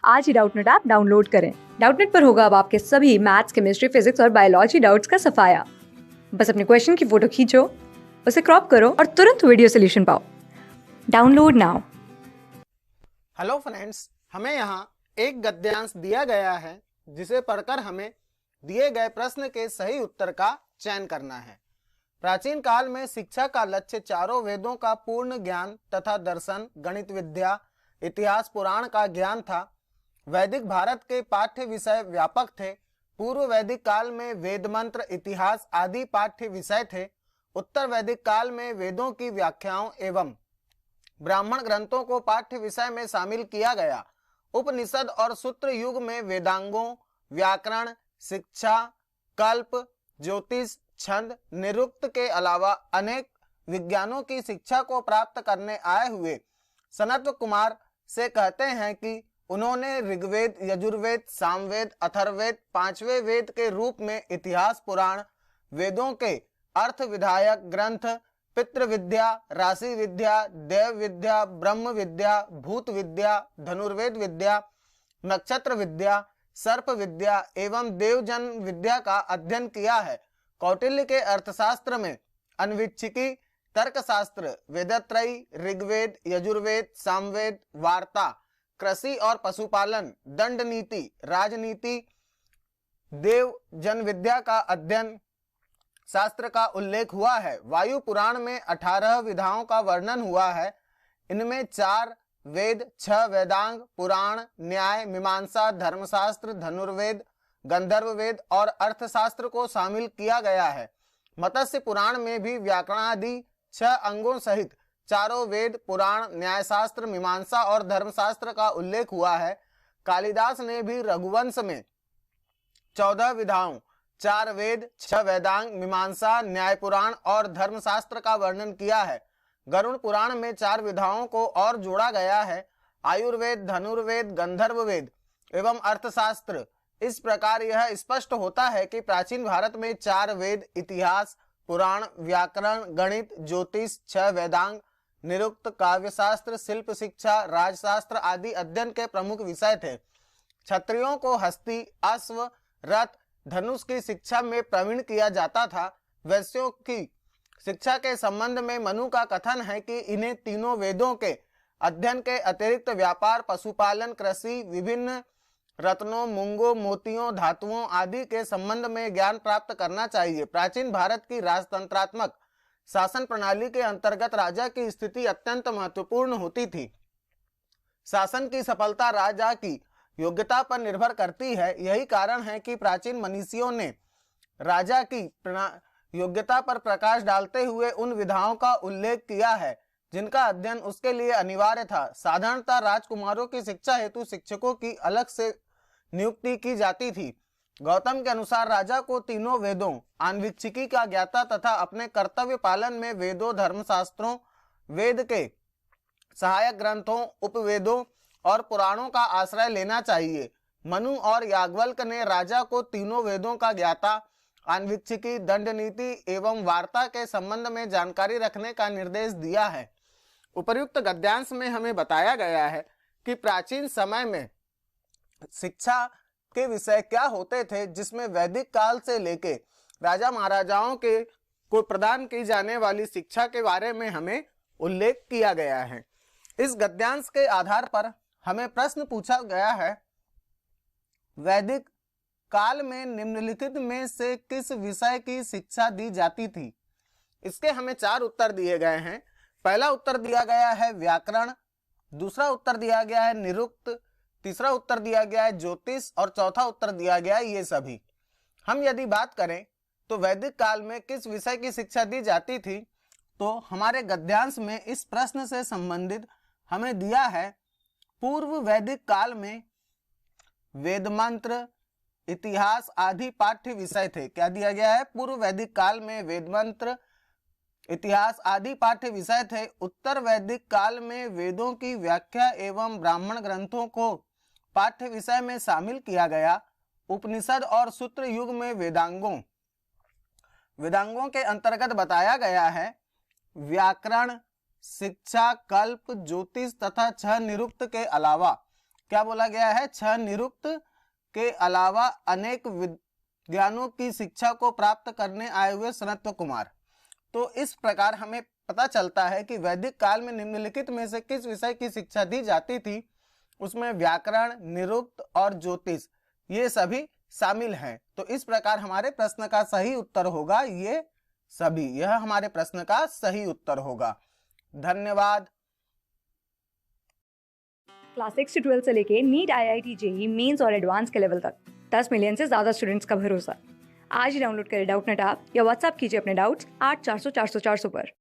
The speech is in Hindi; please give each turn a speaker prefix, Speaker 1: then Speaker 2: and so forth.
Speaker 1: आज ही डाउटनेट ऐप डाउनलोड करें। डाउटनेट पर होगा अब आपके सभी मैथ्स, केमिस्ट्री, फिजिक्स और बायोलॉजी डाउट्स का सफाया। बस अपने क्वेश्चन की फोटो खींचो, उसे क्रॉप करो और तुरंत वीडियो सोल्यूशन पाओ। Download now.
Speaker 2: हेलो फ्रेंड्स, हमें यहाँ एक गद्यांश दिया गया है जिसे पढ़कर हमें दिए गए प्रश्न के सही उत्तर का चयन करना है। प्राचीन काल में शिक्षा का लक्ष्य चारों वेदों का पूर्ण ज्ञान तथा दर्शन, गणित विद्या, इतिहास, पुराण का ज्ञान था। वैदिक भारत के पाठ्य विषय व्यापक थे। पूर्व वैदिक काल में वेद मंत्र, इतिहास आदि पाठ्य विषय थे। उत्तर वैदिक काल में वेदों की व्याख्याओं एवं ब्राह्मण ग्रंथों को पाठ्य विषय में शामिल किया गया। उपनिषद और सूत्र युग में वेदांगों, व्याकरण, शिक्षा, कल्प, ज्योतिष, छंद, निरुक्त के अलावा अनेक विज्ञानों की शिक्षा को प्राप्त करने आए हुए सनत कुमार से कहते हैं कि उन्होंने ऋग्वेद, यजुर्वेद, सामवेद, अथर्ववेद, पांचवें वेद के रूप में इतिहास, पुराण, वेदों के अर्थ विधायक ग्रंथ, पितृ विद्या, राशि विद्या, देव विद्या, ब्रह्म विद्या, भूत विद्या, धनुर्वेद विद्या, नक्षत्र विद्या, सर्प विद्या एवं देवजन विद्या का अध्ययन किया है। कौटिल्य के अर्थशास्त्र में अन्वीक्षिकी, तर्कशास्त्र, वेदत्रयी, ऋग्वेद, यजुर्वेद, सामवेद, वार्ता, कृषि और पशुपालन, दंड नीति, राजनीति, देव जन विद्या का अध्ययन शास्त्र का उल्लेख हुआ है। वायु पुराण में 18 विधाओं का वर्णन हुआ है। इनमें 4 वेद, 6 वेदांग, पुराण, न्याय, मीमांसा, धर्मशास्त्र, धनुर्वेद, गंधर्व वेद और अर्थशास्त्र को शामिल किया गया है। मत्स्य पुराण में भी व्याकरणादि 6 अंगों सहित चारों वेद, पुराण, न्यायशास्त्र, मीमांसा और धर्मशास्त्र का उल्लेख हुआ है। कालिदास ने भी रघुवंश में 14 विधाओं, 4 वेद, 6 वेदांग, मीमांसा, न्याय पुराण और धर्मशास्त्र का वर्णन किया है। गरुड़ पुराण में 4 विधाओं को और जोड़ा गया है, आयुर्वेद, धनुर्वेद, गंधर्व वेद एवं अर्थशास्त्र। इस प्रकार यह स्पष्ट होता है कि प्राचीन भारत में 4 वेद, इतिहास, पुराण, व्याकरण, गणित, ज्योतिष, 6 वेदांग, निरुक्त, काव्यशास्त्र, शिल्प शिक्षा, राजशास्त्र आदि अध्ययन के प्रमुख विषय थे। क्षत्रियों को हस्ती, अश्व, रथ, धनुष की शिक्षा में प्रवीण किया जाता था। वैश्यों की शिक्षा के संबंध में मनु का कथन है कि इन्हें तीनों वेदों के अध्ययन के अतिरिक्त व्यापार, पशुपालन, कृषि, विभिन्न रत्नों, मूंगों, मोतियों, धातुओं आदि के संबंध में ज्ञान प्राप्त करना चाहिए। प्राचीन भारत की राजतंत्रात्मक शासन प्रणाली के अंतर्गत राजा की स्थिति अत्यंत महत्वपूर्ण होती थी। शासन की सफलता राजा की योग्यता पर निर्भर करती है। यही कारण है कि प्राचीन मनीषियों ने राजा की योग्यता पर प्रकाश डालते हुए उन विधाओं का उल्लेख किया है जिनका अध्ययन उसके लिए अनिवार्य था। साधारणतः राजकुमारों की शिक्षा हेतु शिक्षकों की अलग से नियुक्ति की जाती थी। गौतम के अनुसार राजा को तीनों वेदों, आन्वीक्षिकी का ज्ञाता तथा अपने कर्तव्य पालन में वेदों, धर्मशास्त्रों, वेद के सहायक ग्रंथों, उपवेदों और पुराणों का आश्रय लेना चाहिए। मनु और याज्ञवल्क्य ने राजा को तीनों वेदों का ज्ञाता, आन्वीक्षिकी, दंड नीति एवं वार्ता के संबंध में जानकारी रखने का निर्देश दिया है। उपर्युक्त गद्यांश में हमें बताया गया है कि प्राचीन समय में शिक्षा के विषय क्या होते थे, जिसमें वैदिक काल से लेके राजा महाराजाओं के को प्रदान की जाने वाली शिक्षा के बारे में हमें उल्लेख किया गया है। इस गद्यांश के आधार पर हमें प्रश्न पूछा गया है, वैदिक काल में निम्नलिखित में से किस विषय की शिक्षा दी जाती थी? इसके हमें 4 उत्तर दिए गए हैं। पहला उत्तर दिया गया है व्याकरण, दूसरा उत्तर दिया गया है निरुक्त, तीसरा उत्तर दिया गया है ज्योतिष और चौथा उत्तर दिया गया है ये सभी। हम यदि बात करें तो वैदिक काल में किस विषय की शिक्षा दी जाती थी, तो हमारे गद्यांश में इस प्रश्न से संबंधित हमें दिया है पूर्व वैदिक काल में वेद मंत्र, इतिहास आदि पाठ्य विषय थे। क्या दिया गया है? पूर्व वैदिक काल में वेद मंत्र, इतिहास आदि पाठ्य विषय थे। उत्तर वैदिक काल में वेदों की व्याख्या एवं ब्राह्मण ग्रंथों को पाठ्य विषय में शामिल किया गया। उपनिषद और सूत्र युग में वेदांगों के अंतर्गत बताया गया है व्याकरण, शिक्षा, कल्प, ज्योतिष तथा 6 निरुक्त के अलावा क्या बोला गया है? 6 निरुक्त के अलावा अनेक विज्ञानों की शिक्षा को प्राप्त करने आए हुए सनत्व कुमार। तो इस प्रकार हमें पता चलता है कि वैदिक काल में निम्नलिखित में से किस विषय की शिक्षा दी जाती थी। उसमें व्याकरण, निरुक्त और ज्योतिष ये सभी शामिल हैं। तो इस प्रकार हमारे प्रश्न का सही उत्तर होगा ये सभी। यह हमारे प्रश्न का सही उत्तर होगा। धन्यवाद।
Speaker 1: क्लास 6 से 12 से लेके नीट, IIT, जेईई मेंस और एडवांस के लेवल तक 10 मिलियन से ज्यादा स्टूडेंट्स का भरोसा। आज ही डाउनलोड करें डाउटनेट ऐप या व्हाट्सएप कीजिए अपने डाउट्स 8400 400 400 पर।